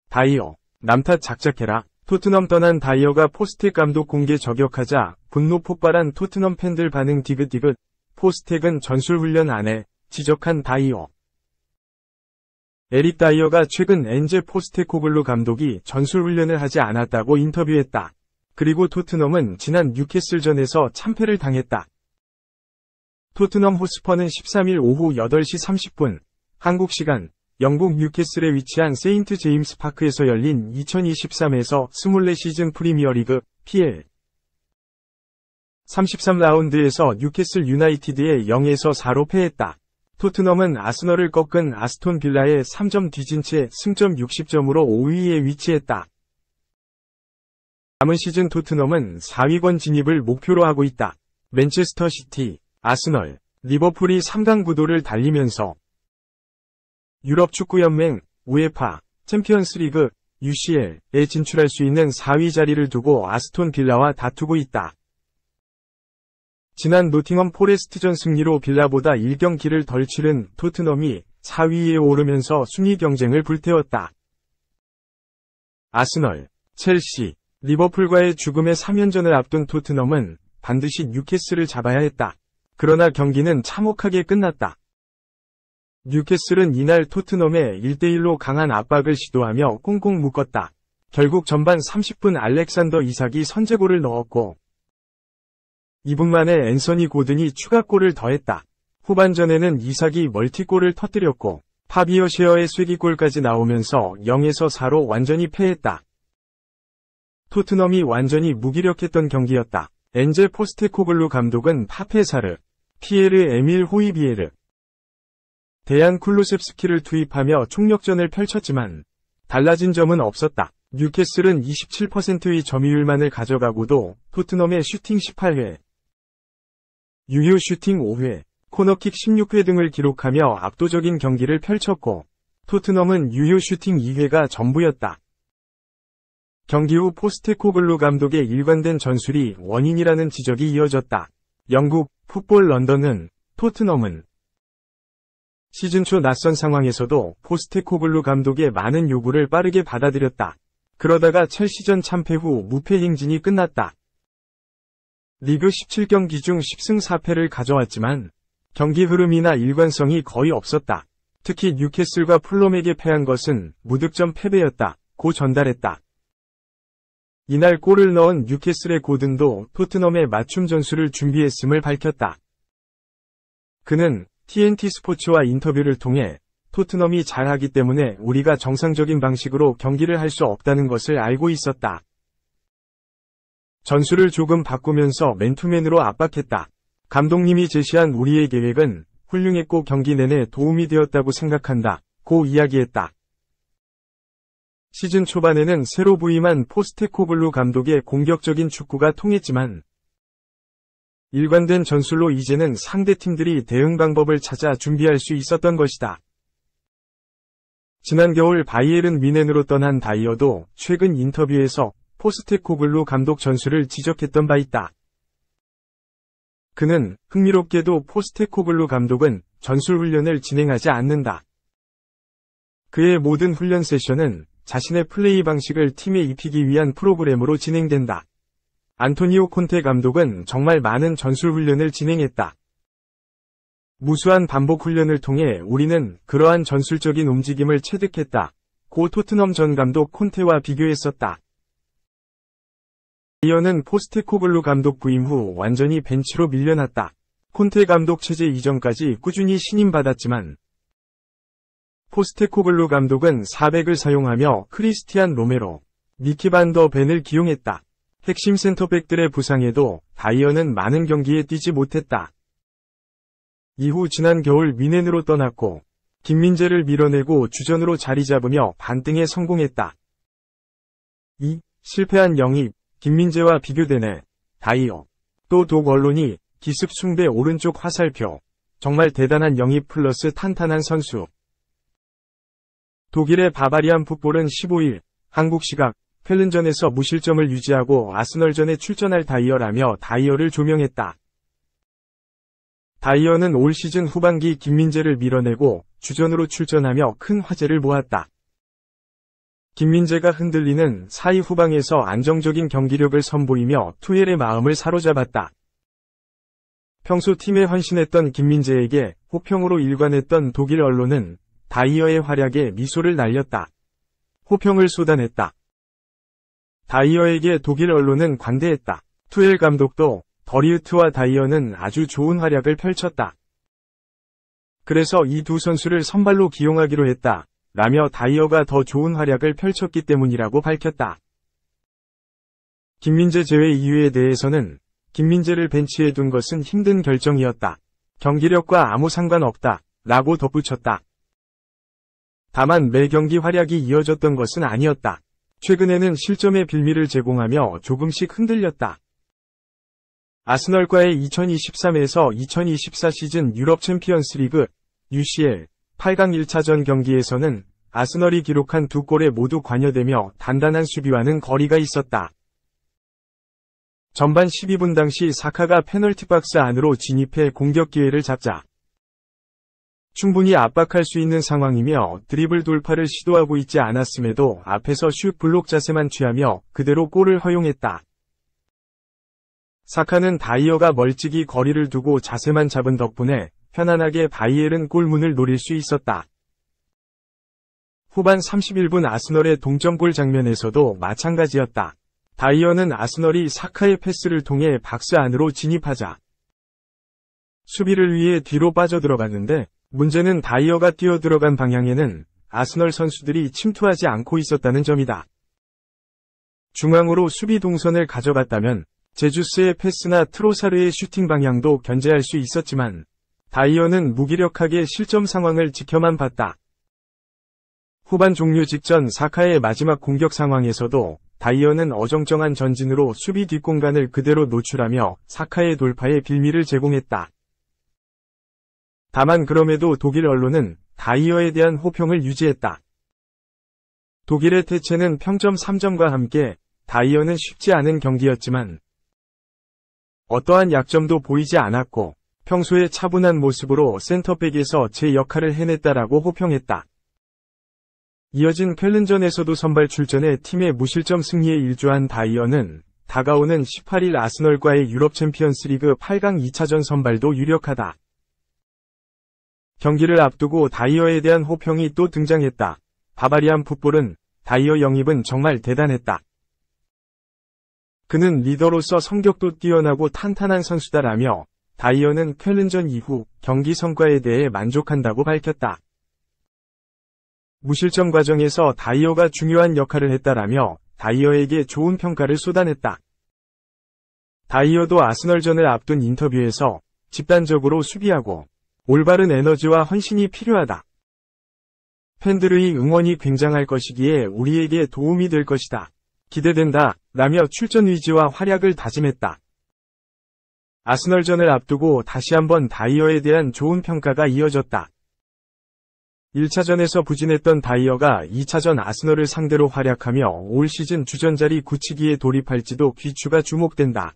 다이어, 남탓 작작해라. 토트넘 떠난 다이어가 포스텍 감독 공개 저격하자 분노 폭발한 토트넘 팬들 반응 디귿디귿. 포스텍은 전술훈련 안 해, 지적한 다이어. 에릭 다이어가 최근 엔제 포스테코글루 감독이 전술훈련을 하지 않았다고 인터뷰했다. 그리고 토트넘은 지난 뉴캐슬전에서 참패를 당했다. 토트넘 호스퍼는 13일 오후 8시 30분, 한국 시간, 영국 뉴캐슬에 위치한 세인트 제임스 파크에서 열린 2023에서 24시즌 프리미어리그 PL 33라운드에서 뉴캐슬 유나이티드에 0에서 4로 패했다. 토트넘은 아스널을 꺾은 아스톤 빌라에 3점 뒤진 채 승점 60점으로 5위에 위치했다. 남은 시즌 토트넘은 4위권 진입을 목표로 하고 있다. 맨체스터 시티, 아스널, 리버풀이 3강 구도를 달리면서 유럽 축구연맹, 우에파, 챔피언스리그, UCL에 진출할 수 있는 4위 자리를 두고 아스톤 빌라와 다투고 있다. 지난 노팅엄 포레스트전 승리로 빌라보다 1경기를 덜 치른 토트넘이 4위에 오르면서 순위 경쟁을 불태웠다. 아스널, 첼시, 리버풀과의 죽음의 3연전을 앞둔 토트넘은 반드시 뉴캐슬을 잡아야 했다. 그러나 경기는 참혹하게 끝났다. 뉴캐슬은 이날 토트넘에 1대1로 강한 압박을 시도하며 꽁꽁 묶었다. 결국 전반 30분 알렉산더 이삭이 선제골을 넣었고 2분 만에 앤서니 고든이 추가골을 더했다. 후반전에는 이삭이 멀티골을 터뜨렸고 파비어 셰어의 쐐기골까지 나오면서 0에서 4로 완전히 패했다. 토트넘이 완전히 무기력했던 경기였다. 엔제 포스테코글루 감독은 파페사르, 피에르 에밀 호이비에르, 데얀 쿨루셉스키를 투입하며 총력전을 펼쳤지만 달라진 점은 없었다. 뉴캐슬은 27%의 점유율만을 가져가고도 토트넘의 슈팅 18회, 유효 슈팅 5회, 코너킥 16회 등을 기록하며 압도적인 경기를 펼쳤고 토트넘은 유효 슈팅 2회가 전부였다. 경기 후 포스테코글루 감독의 일관된 전술이 원인이라는 지적이 이어졌다. 영국 풋볼 런던은 토트넘은 시즌 초 낯선 상황에서도 포스테코글루 감독의 많은 요구를 빠르게 받아들였다. 그러다가 첼시전 참패 후 무패 행진이 끝났다. 리그 17경기 중 10승 4패를 가져왔지만 경기 흐름이나 일관성이 거의 없었다. 특히 뉴캐슬과 풀럼에게 패한 것은 무득점 패배였다. 고 전달했다. 이날 골을 넣은 뉴캐슬의 고든도 토트넘의 맞춤 전술을 준비했음을 밝혔다. 그는 TNT 스포츠와 인터뷰를 통해 토트넘이 잘하기 때문에 우리가 정상적인 방식으로 경기를 할 수 없다는 것을 알고 있었다. 전술을 조금 바꾸면서 맨투맨으로 압박했다. 감독님이 제시한 우리의 계획은 훌륭했고 경기 내내 도움이 되었다고 생각한다. 고 이야기했다. 시즌 초반에는 새로 부임한 포스테코글루 감독의 공격적인 축구가 통했지만 일관된 전술로 이제는 상대팀들이 대응 방법을 찾아 준비할 수 있었던 것이다. 지난 겨울 바이에른 뮌헨으로 떠난 다이어도 최근 인터뷰에서 포스테코글루 감독 전술을 지적했던 바 있다. 그는 흥미롭게도 포스테코글루 감독은 전술 훈련을 진행하지 않는다. 그의 모든 훈련 세션은 자신의 플레이 방식을 팀에 입히기 위한 프로그램으로 진행된다. 안토니오 콘테 감독은 정말 많은 전술 훈련을 진행했다. 무수한 반복 훈련을 통해 우리는 그러한 전술적인 움직임을 체득했다. 고 토트넘 전 감독 콘테와 비교했었다. 다이어는 포스테코글루 감독 부임 후 완전히 벤치로 밀려났다. 콘테 감독 체제 이전까지 꾸준히 신임받았지만 포스테코글루 감독은 400을 사용하며 크리스티안 로메로, 미키 반 더 벤을 기용했다. 핵심 센터백들의 부상에도 다이어는 많은 경기에 뛰지 못했다. 이후 지난 겨울 뮌헨으로 떠났고 김민재를 밀어내고 주전으로 자리 잡으며 반등에 성공했다. 실패한 영입, 김민재와 비교되네. 다이어. 또 독 언론이 기습 숭배 오른쪽 화살표. 정말 대단한 영입 플러스 탄탄한 선수. 독일의 바바리안 풋볼은 15일 한국 시각 켈른전에서 무실점을 유지하고 아스널전에 출전할 다이어라며 다이어를 조명했다. 다이어는 올 시즌 후반기 김민재를 밀어내고 주전으로 출전하며 큰 화제를 모았다. 김민재가 흔들리는 4위 후방에서 안정적인 경기력을 선보이며 투엘의 마음을 사로잡았다. 평소 팀에 헌신했던 김민재에게 호평으로 일관했던 독일 언론은 다이어의 활약에 미소를 날렸다. 호평을 쏟아냈다. 다이어에게 독일 언론은 관대했다. 투엘 감독도 더리우트와 다이어는 아주 좋은 활약을 펼쳤다. 그래서 이 두 선수를 선발로 기용하기로 했다. 라며 다이어가 더 좋은 활약을 펼쳤기 때문이라고 밝혔다. 김민재 제외 이유에 대해서는 김민재를 벤치에 둔 것은 힘든 결정이었다. 경기력과 아무 상관없다. 라고 덧붙였다. 다만 매 경기 활약이 이어졌던 것은 아니었다. 최근에는 실점의 빌미를 제공하며 조금씩 흔들렸다. 아스널과의 2023에서 2024 시즌 유럽 챔피언스 리그 UCL 8강 1차전 경기에서는 아스널이 기록한 두 골에 모두 관여되며 단단한 수비와는 거리가 있었다. 전반 12분 당시 사카가 페널티 박스 안으로 진입해 공격 기회를 잡자 충분히 압박할 수 있는 상황이며 드리블 돌파를 시도하고 있지 않았음에도 앞에서 슛 블록 자세만 취하며 그대로 골을 허용했다. 사카는 다이어가 멀찍이 거리를 두고 자세만 잡은 덕분에 편안하게 바이에른 골문을 노릴 수 있었다. 후반 31분 아스널의 동점골 장면에서도 마찬가지였다. 다이어는 아스널이 사카의 패스를 통해 박스 안으로 진입하자 수비를 위해 뒤로 빠져들어갔는데 문제는 다이어가 뛰어들어간 방향에는 아스널 선수들이 침투하지 않고 있었다는 점이다. 중앙으로 수비 동선을 가져갔다면 제주스의 패스나 트로사르의 슈팅 방향도 견제할 수 있었지만 다이어는 무기력하게 실점 상황을 지켜만 봤다. 후반 종료 직전 사카의 마지막 공격 상황에서도 다이어는 어정쩡한 전진으로 수비 뒷공간을 그대로 노출하며 사카의 돌파에 빌미를 제공했다. 다만 그럼에도 독일 언론은 다이어에 대한 호평을 유지했다. 독일의 태체는 평점 3점과 함께 다이어는 쉽지 않은 경기였지만 어떠한 약점도 보이지 않았고 평소에 차분한 모습으로 센터백에서 제 역할을 해냈다라고 호평했다. 이어진 쾰른전에서도 선발 출전해 팀의 무실점 승리에 일조한 다이어는 다가오는 18일 아스널과의 유럽 챔피언스 리그 8강 2차전 선발도 유력하다. 경기를 앞두고 다이어에 대한 호평이 또 등장했다. 바바리안 풋볼은 다이어 영입은 정말 대단했다. 그는 리더로서 성격도 뛰어나고 탄탄한 선수다라며 다이어는 쾰른전 이후 경기 성과에 대해 만족한다고 밝혔다. 무실점 과정에서 다이어가 중요한 역할을 했다라며 다이어에게 좋은 평가를 쏟아냈다. 다이어도 아스널전을 앞둔 인터뷰에서 집단적으로 수비하고 올바른 에너지와 헌신이 필요하다. 팬들의 응원이 굉장할 것이기에 우리에게 도움이 될 것이다. 기대된다. 라며 출전 의지와 활약을 다짐했다. 아스널전을 앞두고 다시 한번 다이어에 대한 좋은 평가가 이어졌다. 1차전에서 부진했던 다이어가 2차전 아스널을 상대로 활약하며 올 시즌 주전자리 굳히기에 돌입할지도 귀추가 주목된다.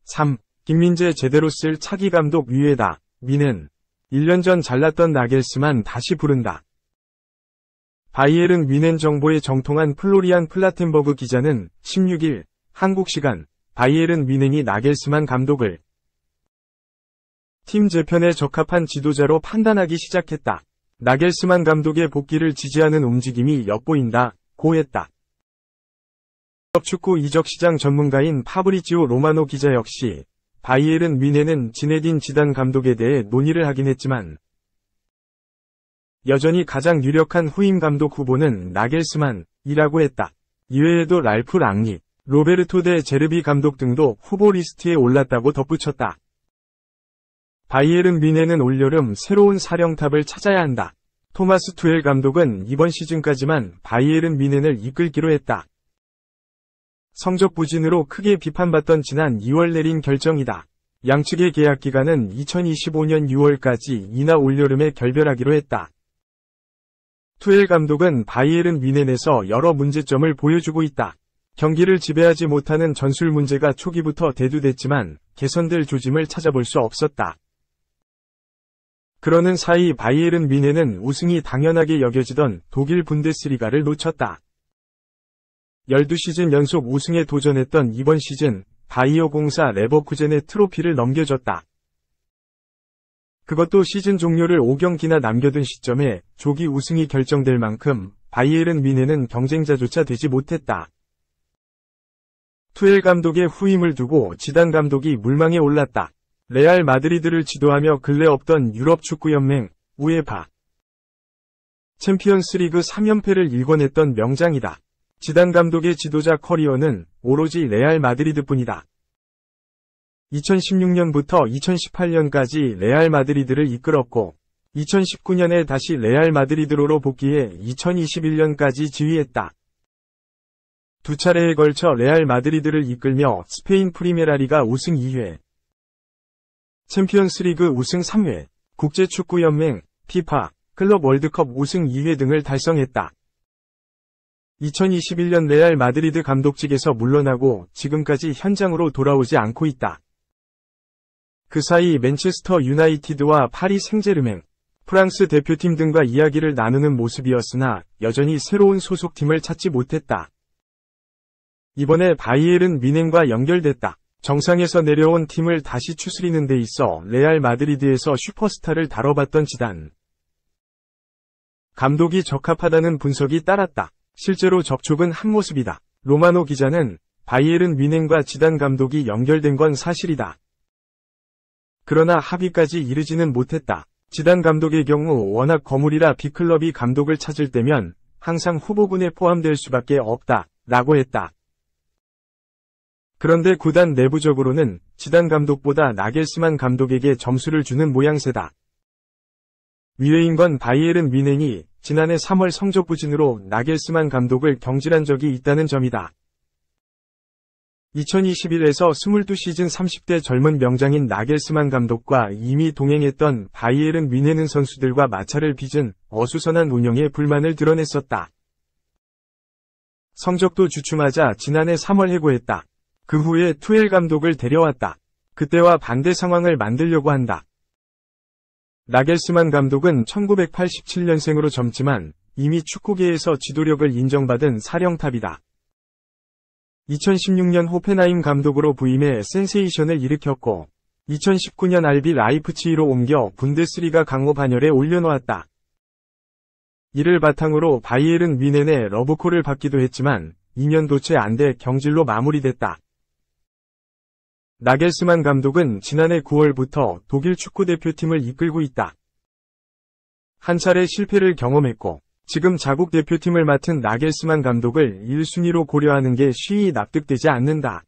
3. 김민재 제대로 쓸 차기 감독 위에다. 미는 1년 전 잘났던 나겔스만 다시 부른다. 바이에른 뮌헨 정보에 정통한 플로리안 플라텐버그 기자는 16일 한국 시간 바이에른 뮌헨이 나겔스만 감독을 팀 재편에 적합한 지도자로 판단하기 시작했다. 나겔스만 감독의 복귀를 지지하는 움직임이 엿보인다. 고 했다. 축구 이적시장 전문가인 파브리지오 로마노 기자 역시 바이에른 뮌헨은 지네딘 지단 감독에 대해 논의를 하긴 했지만 여전히 가장 유력한 후임 감독 후보는 나겔스만이라고 했다. 이외에도 랄프 랑닉, 로베르토 데 제르비 감독 등도 후보 리스트에 올랐다고 덧붙였다. 바이에른 뮌헨은 올여름 새로운 사령탑을 찾아야 한다. 토마스 투엘 감독은 이번 시즌까지만 바이에른 뮌헨을 이끌기로 했다. 성적 부진으로 크게 비판받던 지난 2월 내린 결정이다. 양측의 계약 기간은 2025년 6월까지 이나 올여름에 결별하기로 했다. 투엘 감독은 바이에른 뮌헨에서 여러 문제점을 보여주고 있다. 경기를 지배하지 못하는 전술 문제가 초기부터 대두됐지만 개선될 조짐을 찾아볼 수 없었다. 그러는 사이 바이에른 뮌헨은 우승이 당연하게 여겨지던 독일 분데스리가를 놓쳤다. 12시즌 연속 우승에 도전했던 이번 시즌 바이어 공사 레버쿠젠의 트로피를 넘겨줬다. 그것도 시즌 종료를 5경기나 남겨둔 시점에 조기 우승이 결정될 만큼 바이에른 뮌헨은 경쟁자조차 되지 못했다. 투엘 감독의 후임을 두고 지단 감독이 물망에 올랐다. 레알 마드리드를 지도하며 근래 없던 유럽 축구연맹, 우에파 챔피언스리그 3연패를 일궈냈던 명장이다. 지단 감독의 지도자 커리어는 오로지 레알 마드리드뿐이다. 2016년부터 2018년까지 레알 마드리드를 이끌었고 2019년에 다시 레알 마드리드로 복귀해 2021년까지 지휘했다. 두 차례에 걸쳐 레알 마드리드를 이끌며 스페인 프리메라리가 우승 2회, 챔피언스리그 우승 3회, 국제축구연맹, 피파, 클럽 월드컵 우승 2회 등을 달성했다. 2021년 레알 마드리드 감독직에서 물러나고 지금까지 현장으로 돌아오지 않고 있다. 그 사이 맨체스터 유나이티드와 파리 생제르맹, 프랑스 대표팀 등과 이야기를 나누는 모습이었으나 여전히 새로운 소속팀을 찾지 못했다. 이번에 바이에른 뮌헨과 연결됐다. 정상에서 내려온 팀을 다시 추스리는 데 있어 레알 마드리드에서 슈퍼스타를 다뤄봤던 지단 감독이 적합하다는 분석이 따랐다. 실제로 접촉은 한 모습이다. 로마노 기자는 바이에른 뮌헨과 지단 감독이 연결된 건 사실이다. 그러나 합의까지 이르지는 못했다. 지단 감독의 경우 워낙 거물이라 빅클럽이 감독을 찾을 때면 항상 후보군에 포함될 수밖에 없다. 라고 했다. 그런데 구단 내부적으로는 지단 감독보다 나겔스만 감독에게 점수를 주는 모양새다. 위례인 건 바이에른 뮌헨이 지난해 3월 성적 부진으로 나겔스만 감독을 경질한 적이 있다는 점이다. 2021에서 22시즌 30대 젊은 명장인 나겔스만 감독과 이미 동행했던 바이에른 뮌헨은 선수들과 마찰을 빚은 어수선한 운영에 불만을 드러냈었다. 성적도 주춤하자 지난해 3월 해고했다. 그 후에 투엘 감독을 데려왔다. 그때와 반대 상황을 만들려고 한다. 나겔스만 감독은 1987년생으로 젊지만 이미 축구계에서 지도력을 인정받은 사령탑이다. 2016년 호펜하임 감독으로 부임해 센세이션을 일으켰고 2019년 RB 라이프치히로 옮겨 분데스리가 강호 반열에 올려놓았다. 이를 바탕으로 바이에른 뮌헨의 러브콜을 받기도 했지만 2년도 채 안 돼 경질로 마무리됐다. 나겔스만 감독은 지난해 9월부터 독일 축구대표팀을 이끌고 있다. 한 차례 실패를 경험했고 지금 자국 대표팀을 맡은 나겔스만 감독을 1순위로 고려하는 게 쉬이 납득되지 않는다.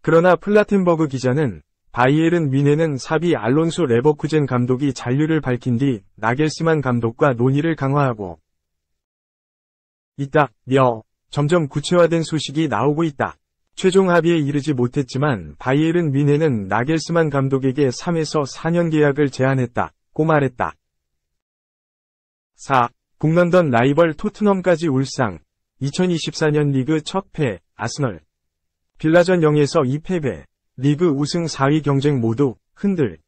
그러나 플라텐버그 기자는 바이에른 뮌헨은 사비 알론소 레버쿠젠 감독이 잔류를 밝힌 뒤 나겔스만 감독과 논의를 강화하고 있다며 점점 구체화된 소식이 나오고 있다. 최종 합의에 이르지 못했지만 바이에른 뮌헨은 나겔스만 감독에게 3에서 4년 계약을 제안했다고 말했다. 4. 북런던 라이벌 토트넘까지 울상. 2024년 리그 첫 패, 아스널. 빌라전 0에서 2패배. 리그 우승 4위 경쟁 모두 흔들.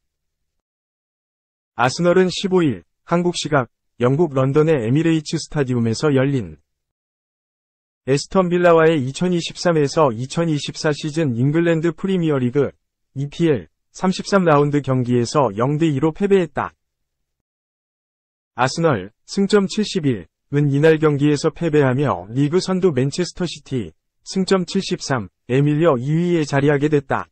아스널은 15일 한국 시각 영국 런던의 에미레이츠 스타디움에서 열린 에스턴 빌라와의 2023에서 2024 시즌 잉글랜드 프리미어리그 EPL 33라운드 경기에서 0대2로 패배했다. 아스널 승점 71은 이날 경기에서 패배하며 리그 선두 맨체스터 시티 승점 73에 밀려 2위에 자리하게 됐다.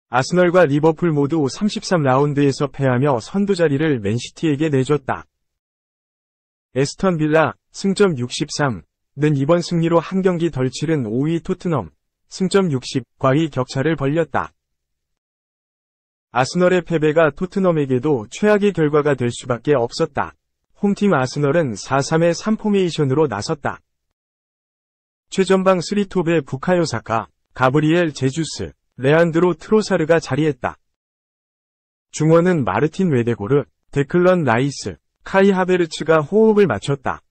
아스널과 리버풀 모두 33라운드에서 패하며 선두 자리를 맨시티에게 내줬다. 에스턴 빌라 승점 63는 이번 승리로 한 경기 덜 치른 5위 토트넘 승점 60과의 격차를 벌렸다. 아스널의 패배가 토트넘에게도 최악의 결과가 될 수밖에 없었다. 홈팀 아스널은 4-3의 3포메이션으로 나섰다. 최전방 3톱에 부카요 사카, 가브리엘 제주스, 레안드로 트로사르가 자리했다. 중원은 마르틴 웨데고르, 데클런 라이스, 카이 하베르츠가 호흡을 맞췄다.